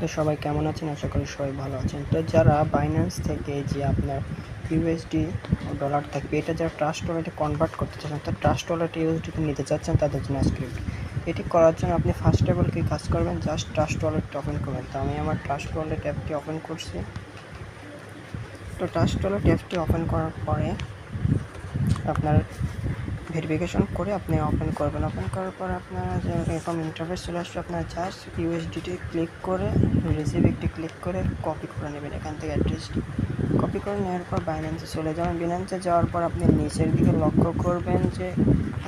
তো সবাই কেমন আছেন? আশা করি সবাই ভালো আছেন। তো যারা বাইন্যান্স থেকে যে আপনার ইউএসডি ডলার থাকবে, এটা যারা ট্রাস্ট ওয়ালেটে কনভার্ট করতে চাচ্ছেন, তো ট্রাস্ট ওয়ালেটে ইউএসডিতে নিতে চাচ্ছেন, তাদের জন্য স্ক্রিপ্ট। এটি করার জন্য আপনি ফার্স্ট অফ অল কি কাজ করবেন, জাস্ট ট্রাস্ট ওয়ালেটটা ওপেন করবেন। তো আমি আমার ট্রাস্ট ওয়ালেট অ্যাপটি ওপেন করছি। তো ট্রাস্ট ওয়ালেট অ্যাপটি ওপেন করার পরে আপনার ভেরিফিকেশন করে আপনি ওপেন করবেন। ওপেন করার পর আপনার এরকম ইন্টারফেস চলে আসবে। আপনার জাস্ট ইউএসডিটি ক্লিক করে রিসিভ একটি ক্লিক করে কপি করে নেবেন। এখান থেকে অ্যাড্রেসটি কপি করে নেওয়ার পর বাইন্যান্সে চলে যাবেন। বাইন্যান্সে যাওয়ার পর আপনি নিচের দিকে লক্ষ্য করবেন যে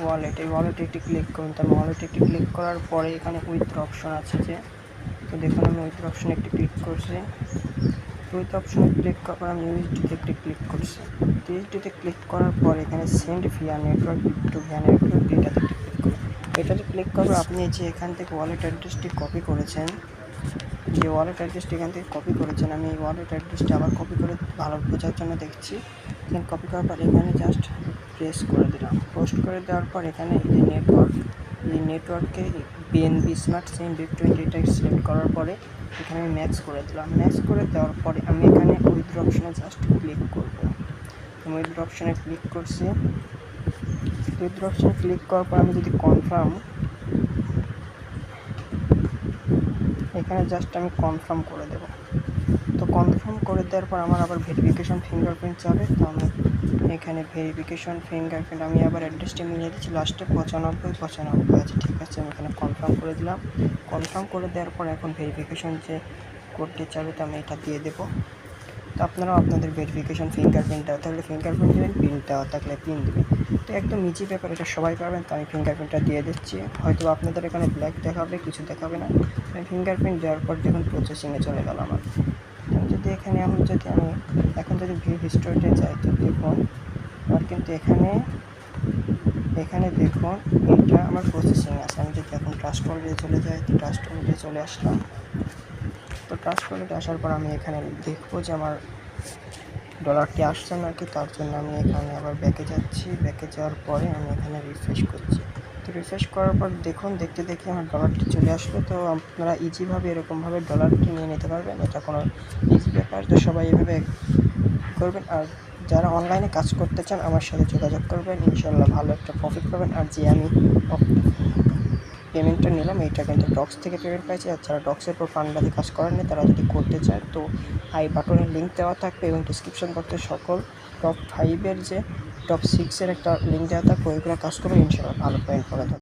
ওয়ালেটে একটি ক্লিক করুন। তার ওয়ালেটে একটি ক্লিক করার পরে এখানে উইথড্র অপশন আছে যে, তো দেখুন আমি উইথড্র অপশনে একটি ক্লিক করছি। উইথ অপশনে ক্লিক করার পর আমি ইউএসডিতে একটি ক্লিক করছি। ইউএসডিতে ক্লিক করার পর এখানে send via network two via network এটাতে ক্লিক করুন। এটাতে ক্লিক করলে আপনি যে এখান থেকে ওয়ালেট অ্যাড্রেসটি কপি করেছেন, যে ওয়ালেট অ্যাড্রেসটি এখান থেকে কপি করেছেন, আমি এই ওয়ালেট অ্যাড্রেসটি আবার কপি করে ভালো বোঝার জন্য দেখছি। এখানে কপি করার পর এখানে জাস্ট প্রেস করে দিলাম। পোস্ট করে দেওয়ার পর এখানে এই নেটওয়ার্কে বিএনবি স্মার্ট চেইন BIT20 এটা সিলেক্ট করার পরে এখানে আমি ম্যাক্স করে দিলাম। ম্যাক্স করে দেওয়ার পরে আমি এখানে উইথড্র অপশনে জাস্ট ক্লিক করব। আমি উইথড্র অপশনে ক্লিক করছি। উইথড্র অপশনে ক্লিক করার পর আমি যদি কনফার্ম, এখানে জাস্ট আমি কনফার্ম করে দেব। তো কনফার্ম করে দেওয়ার পর আমার আবার ভেরিফিকেশন ফিঙ্গারপ্রিন্ট যাবে। তো আমি এখানে ভেরিফিকেশন ফিঙ্গারপ্রিন্ট আমি আবার অ্যাড্রেসটা মিলিয়ে দিচ্ছি, লাস্টে 95 আছে। ঠিক আছে, আমি এখানে কনফার্ম করে দিলাম। কনফার্ম করে দেওয়ার পর এখন ভেরিফিকেশন যে কোডটি চাবে তো আমি এটা দিয়ে দেবো। তো আপনারাও আপনাদের ভেরিফিকেশন ফিঙ্গারপ্রিন্ট দেওয়া থাকলে ফিঙ্গারপ্রিন্ট দেবেন, পিন দেওয়া থাকলে পিন দেবেন। তো একদম ইজি ব্যাপার, এটা সবাই পারবেন। তো আমি ফিঙ্গারপ্রিন্টটা দিয়ে দিচ্ছি। হয়তো আপনাদের এখানে ব্ল্যাক দেখাবে, কিছু দেখাবে না। আমি ফিঙ্গারপ্রিন্ট দেওয়ার পর দেখুন প্রসেসিংয়ে চলে গেল আমার। যদি এখানে আমি এখন যদি ভিউ হিস্টোরিতে যাই, তো দেখুন আমার কিন্তু এখানে দেখুন এটা আমার প্রসেসিং আছে। আমি যদি এখন ট্রাস্ট ওয়ালেটে চলে যাই, তো ট্রাস্ট ওয়ালেটে চলে আসলাম। তো ট্রাস্ট ওয়ালেটে আসার পর আমি এখানে দেখবো যে আমার ডলারটি আসছে নাকি। তার জন্য আমি এখানে আবার ব্যাকে যাচ্ছি। ব্যাকে যাওয়ার পরে আমি এখানে রিফ্রেশ করছি। তো রিফ্রেশ করার পর দেখুন দেখতে আমার ডলারটি চলে আসলো। তো আপনারা ইজিভাবে এরকমভাবে ডলারটি নিয়ে নিতে পারবেন, এটা কোনো ইজি ব্যাপার। তো সবাই এভাবে করবেন। আর যারা অনলাইনে কাজ করতে চান আমার সাথে যোগাযোগ করবেন, ইনশাল্লাহ ভালো একটা প্রফিট পাবেন। আর যে আমি পেমেন্টটা নিলাম এইটা কিন্তু ডক্স থেকে পেমেন্ট পাইছি। আর যারা ডক্সের পর পান্ডাতে কাজ করেন না তারা যদি করতে চায়, তো আই বাটনের লিঙ্ক দেওয়া থাকবে এবং ডিসক্রিপশন বক্সে সকল টপ 5 যে টপ 6 একটা লিঙ্ক দেওয়া থাকবে, ওইগুলো কাজ করবে, ইনশাল্লাহ ভালো পেমেন্ট করে থাকবে।